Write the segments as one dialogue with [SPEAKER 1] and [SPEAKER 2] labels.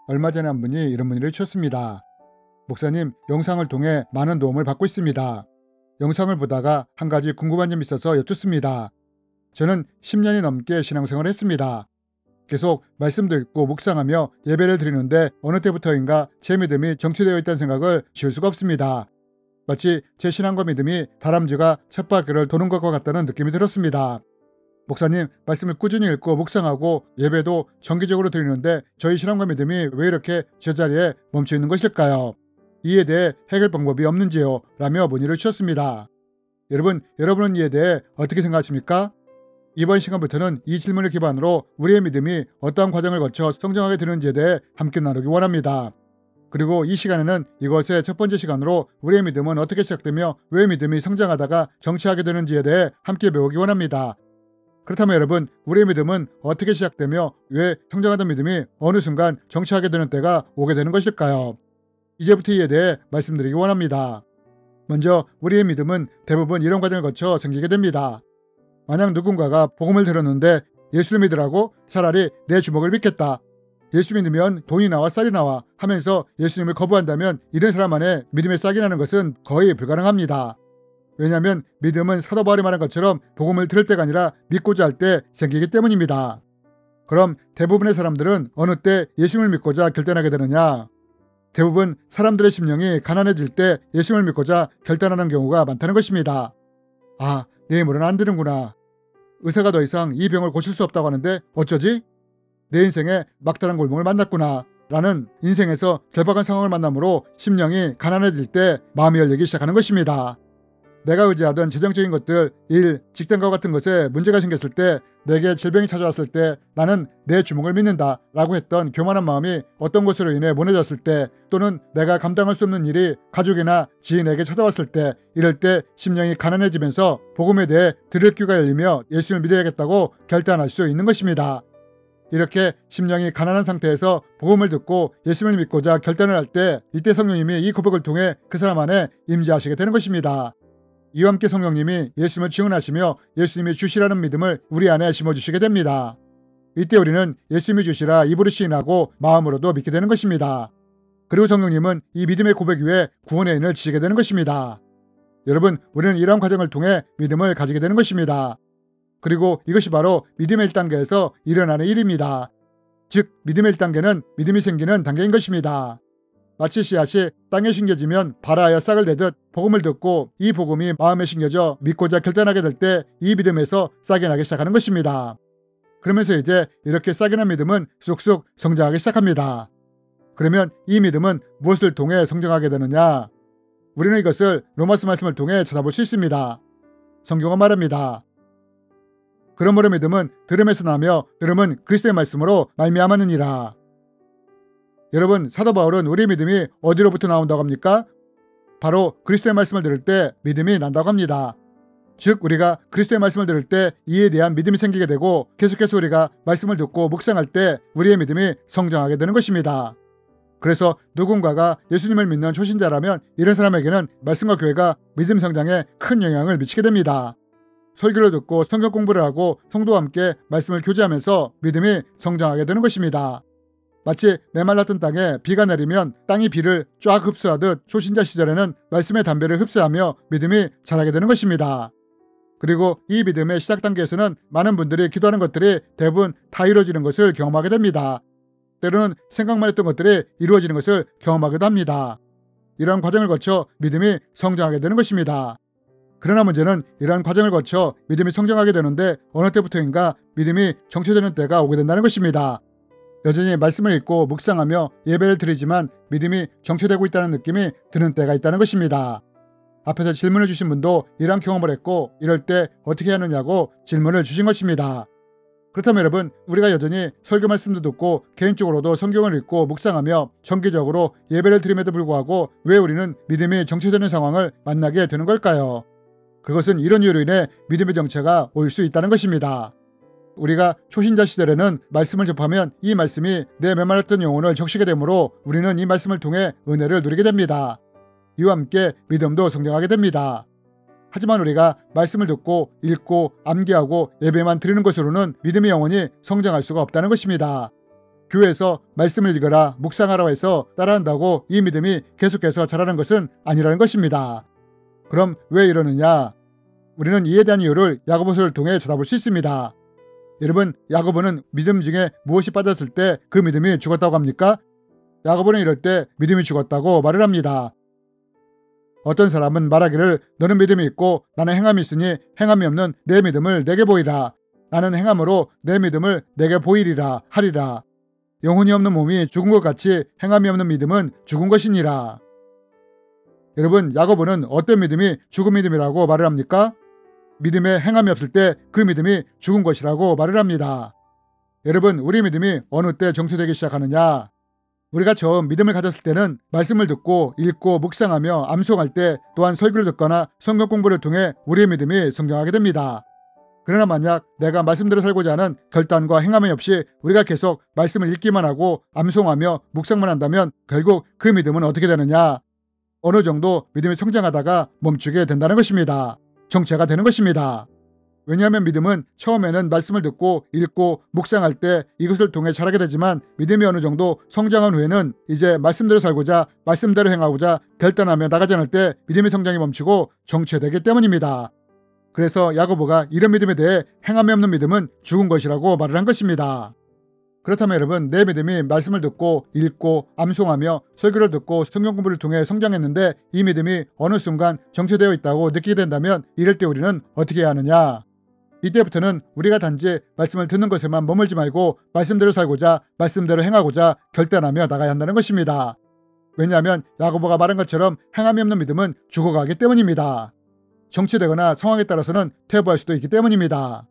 [SPEAKER 1] 얼마 전에 한 분이 이런 문의를 주셨습니다. 목사님, 영상을 통해 많은 도움을 받고 있습니다. 영상을 보다가 한 가지 궁금한 점이 있어서 여쭙습니다. 저는 10년이 넘게 신앙생활을 했습니다. 계속 말씀 듣고 묵상하며 예배를 드리는데 어느 때부터인가 제 믿음이 정체되어 있다는 생각을 지울 수가 없습니다. 마치 제 신앙과 믿음이 다람쥐가 쳇바퀴를 도는 것과 같다는 느낌이 들었습니다. 목사님, 말씀을 꾸준히 읽고 묵상하고 예배도 정기적으로 드리는데 저희 신앙과 믿음이 왜 이렇게 제자리에 멈춰 있는 것일까요? 이에 대해 해결 방법이 없는지요? 라며 문의를 주셨습니다. 여러분은 이에 대해 어떻게 생각하십니까? 이번 시간부터는 이 질문을 기반으로 우리의 믿음이 어떠한 과정을 거쳐 성장하게 되는지에 대해 함께 나누기 원합니다. 그리고 이 시간에는 이것의 첫 번째 시간으로 우리의 믿음은 어떻게 시작되며 왜 믿음이 성장하다가 정체하게 되는지에 대해 함께 배우기 원합니다. 그렇다면 여러분, 우리의 믿음은 어떻게 시작되며 왜 성장하던 믿음이 어느 순간 정체하게 되는 때가 오게 되는 것일까요? 이제부터 이에 대해 말씀드리기 원합니다. 먼저 우리의 믿음은 대부분 이런 과정을 거쳐 생기게 됩니다. 만약 누군가가 복음을 들었는데 예수를 믿으라고 차라리 내 주먹을 믿겠다. 예수 믿으면 돈이 나와 쌀이 나와 하면서 예수님을 거부한다면 이런 사람 안에 믿음의 싹이 나는 것은 거의 불가능합니다. 왜냐하면 믿음은 사도 바울이 말한 것처럼 복음을 들을 때가 아니라 믿고자 할 때 생기기 때문입니다. 그럼 대부분의 사람들은 어느 때 예수님을 믿고자 결단하게 되느냐? 대부분 사람들의 심령이 가난해질 때 예수님을 믿고자 결단하는 경우가 많다는 것입니다. 아, 내 힘으로는 안 되는구나. 의사가 더 이상 이 병을 고칠 수 없다고 하는데 어쩌지? 내 인생에 막다른 골목을 만났구나. 라는 인생에서 절박한 상황을 만남으로 심령이 가난해질 때 마음이 열리기 시작하는 것입니다. 내가 의지하던 재정적인 것들, 일, 직장과 같은 것에 문제가 생겼을 때, 내게 질병이 찾아왔을 때 나는 내 주먹을 믿는다 라고 했던 교만한 마음이 어떤 것으로 인해 무너졌을 때, 또는 내가 감당할 수 없는 일이 가족이나 지인에게 찾아왔을 때, 이럴 때 심령이 가난해지면서 복음에 대해 들을 귀가 열리며 예수님을 믿어야겠다고 결단할 수 있는 것입니다. 이렇게 심령이 가난한 상태에서 복음을 듣고 예수님을 믿고자 결단을 할 때, 이때 성령님이 이 고백을 통해 그 사람 안에 임재하시게 되는 것입니다. 이와 함께 성령님이 예수님을 증언하시며 예수님이 주시라는 믿음을 우리 안에 심어주시게 됩니다. 이때 우리는 예수님이 주시라 입으로 시인하고 마음으로도 믿게 되는 것입니다. 그리고 성령님은 이 믿음의 고백 위에 구원의 인을 지시게 되는 것입니다. 여러분, 우리는 이러한 과정을 통해 믿음을 가지게 되는 것입니다. 그리고 이것이 바로 믿음의 1단계에서 일어나는 일입니다. 즉, 믿음의 1단계는 믿음이 생기는 단계인 것입니다. 마치 씨앗이 땅에 심겨지면 발아하여 싹을 내듯 복음을 듣고 이 복음이 마음에 심겨져 믿고자 결단하게 될 때 이 믿음에서 싹이 나기 시작하는 것입니다. 그러면서 이제 이렇게 싹이 난 믿음은 쑥쑥 성장하기 시작합니다. 그러면 이 믿음은 무엇을 통해 성장하게 되느냐? 우리는 이것을 로마서 말씀을 통해 찾아볼 수 있습니다. 성경은 말합니다. 그러므로 믿음은 들음에서 나며 들음은 그리스도의 말씀으로 말미암았느니라. 여러분, 사도 바울은 우리의 믿음이 어디로부터 나온다고 합니까? 바로 그리스도의 말씀을 들을 때 믿음이 난다고 합니다. 즉, 우리가 그리스도의 말씀을 들을 때 이에 대한 믿음이 생기게 되고 계속해서 우리가 말씀을 듣고 묵상할 때 우리의 믿음이 성장하게 되는 것입니다. 그래서 누군가가 예수님을 믿는 초신자라면 이런 사람에게는 말씀과 교회가 믿음 성장에 큰 영향을 미치게 됩니다. 설교를 듣고 성경 공부를 하고 성도와 함께 말씀을 교제하면서 믿음이 성장하게 되는 것입니다. 마치 메말랐던 땅에 비가 내리면 땅이 비를 쫙 흡수하듯 초신자 시절에는 말씀의 담배를 흡수하며 믿음이 자라게 되는 것입니다. 그리고 이 믿음의 시작 단계에서는 많은 분들이 기도하는 것들이 대부분 다 이루어지는 것을 경험하게 됩니다. 때로는 생각만 했던 것들이 이루어지는 것을 경험하기도 합니다. 이러한 과정을 거쳐 믿음이 성장하게 되는 것입니다. 그러나 문제는 이러한 과정을 거쳐 믿음이 성장하게 되는데 어느 때부터인가 믿음이 정체되는 때가 오게 된다는 것입니다. 여전히 말씀을 읽고 묵상하며 예배를 드리지만 믿음이 정체되고 있다는 느낌이 드는 때가 있다는 것입니다. 앞에서 질문을 주신 분도 이러한 경험을 했고 이럴 때 어떻게 하느냐고 질문을 주신 것입니다. 그렇다면 여러분, 우리가 여전히 설교 말씀도 듣고 개인적으로도 성경을 읽고 묵상하며 정기적으로 예배를 드림에도 불구하고 왜 우리는 믿음이 정체되는 상황을 만나게 되는 걸까요? 그것은 이런 이유로 인해 믿음의 정체가 올 수 있다는 것입니다. 우리가 초신자 시절에는 말씀을 접하면 이 말씀이 내 메말랐던 영혼을 적시게 되므로 우리는 이 말씀을 통해 은혜를 누리게 됩니다. 이와 함께 믿음도 성장하게 됩니다. 하지만 우리가 말씀을 듣고 읽고 암기하고 예배만 드리는 것으로는 믿음의 영혼이 성장할 수가 없다는 것입니다. 교회에서 말씀을 읽어라, 묵상하라고 해서 따라한다고 이 믿음이 계속해서 자라는 것은 아니라는 것입니다. 그럼 왜 이러느냐? 우리는 이에 대한 이유를 야고보서를 통해 찾아볼 수 있습니다. 여러분, 야고보는 믿음 중에 무엇이 빠졌을 때 그 믿음이 죽었다고 합니까? 야고보는 이럴 때 믿음이 죽었다고 말을 합니다. 어떤 사람은 말하기를 너는 믿음이 있고 나는 행함이 있으니 행함이 없는 내 믿음을 내게 보이라. 나는 행함으로 내 믿음을 내게 보이리라 하리라. 영혼이 없는 몸이 죽은 것 같이 행함이 없는 믿음은 죽은 것이니라. 여러분, 야고보는 어떤 믿음이 죽은 믿음이라고 말을 합니까? 믿음에 행함이 없을 때 그 믿음이 죽은 것이라고 말을 합니다. 여러분, 우리 믿음이 어느 때 정체되기 시작하느냐? 우리가 처음 믿음을 가졌을 때는 말씀을 듣고 읽고 묵상하며 암송할 때, 또한 설교를 듣거나 성경 공부를 통해 우리의 믿음이 성장하게 됩니다. 그러나 만약 내가 말씀대로 살고자 하는 결단과 행함이 없이 우리가 계속 말씀을 읽기만 하고 암송하며 묵상만 한다면 결국 그 믿음은 어떻게 되느냐? 어느 정도 믿음이 성장하다가 멈추게 된다는 것입니다. 정체가 되는 것입니다. 왜냐하면 믿음은 처음에는 말씀을 듣고 읽고 묵상할 때 이것을 통해 자라게 되지만 믿음이 어느 정도 성장한 후에는 이제 말씀대로 살고자 말씀대로 행하고자 결단하며 나가지 않을 때 믿음의 성장이 멈추고 정체되기 때문입니다. 그래서 야고보가 이런 믿음에 대해 행함이 없는 믿음은 죽은 것이라고 말을 한 것입니다. 그렇다면 여러분, 내 믿음이 말씀을 듣고 읽고 암송하며 설교를 듣고 성경 공부를 통해 성장했는데 이 믿음이 어느 순간 정체되어 있다고 느끼게 된다면 이럴 때 우리는 어떻게 해야 하느냐? 이때부터는 우리가 단지 말씀을 듣는 것에만 머물지 말고 말씀대로 살고자 말씀대로 행하고자 결단하며 나가야 한다는 것입니다. 왜냐하면 야고보가 말한 것처럼 행함이 없는 믿음은 죽어가기 때문입니다. 정체되거나 상황에 따라서는 퇴보할 수도 있기 때문입니다.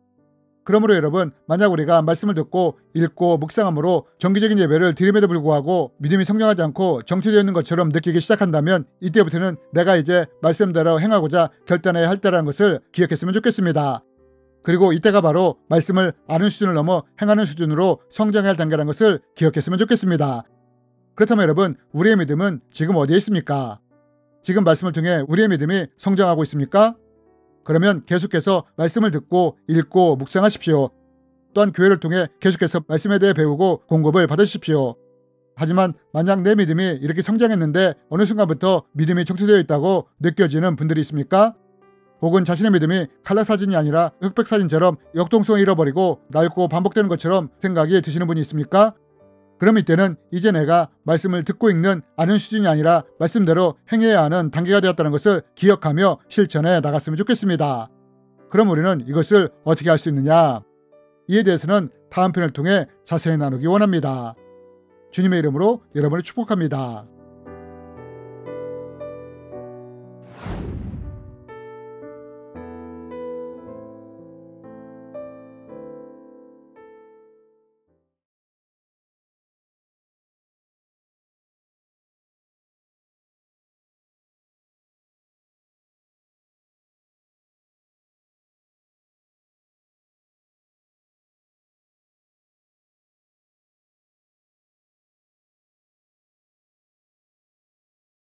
[SPEAKER 1] 그러므로 여러분, 만약 우리가 말씀을 듣고 읽고 묵상함으로 정기적인 예배를 드림에도 불구하고 믿음이 성장하지 않고 정체되어 있는 것처럼 느끼기 시작한다면 이때부터는 내가 이제 말씀대로 행하고자 결단해야 할 때라는 것을 기억했으면 좋겠습니다. 그리고 이때가 바로 말씀을 아는 수준을 넘어 행하는 수준으로 성장해야 할 단계라는 것을 기억했으면 좋겠습니다. 그렇다면 여러분, 우리의 믿음은 지금 어디에 있습니까? 지금 말씀을 통해 우리의 믿음이 성장하고 있습니까? 그러면 계속해서 말씀을 듣고 읽고 묵상하십시오. 또한 교회를 통해 계속해서 말씀에 대해 배우고 공급을 받으십시오. 하지만 만약 내 믿음이 이렇게 성장했는데 어느 순간부터 믿음이 정체되어 있다고 느껴지는 분들이 있습니까? 혹은 자신의 믿음이 칼라 사진이 아니라 흑백 사진처럼 역동성을 잃어버리고 낡고 반복되는 것처럼 생각이 드시는 분이 있습니까? 그럼 이때는 이제 내가 말씀을 듣고 읽는 아는 수준이 아니라 말씀대로 행해야 하는 단계가 되었다는 것을 기억하며 실천해 나갔으면 좋겠습니다. 그럼 우리는 이것을 어떻게 할 수 있느냐? 이에 대해서는 다음 편을 통해 자세히 나누기 원합니다. 주님의 이름으로 여러분을 축복합니다.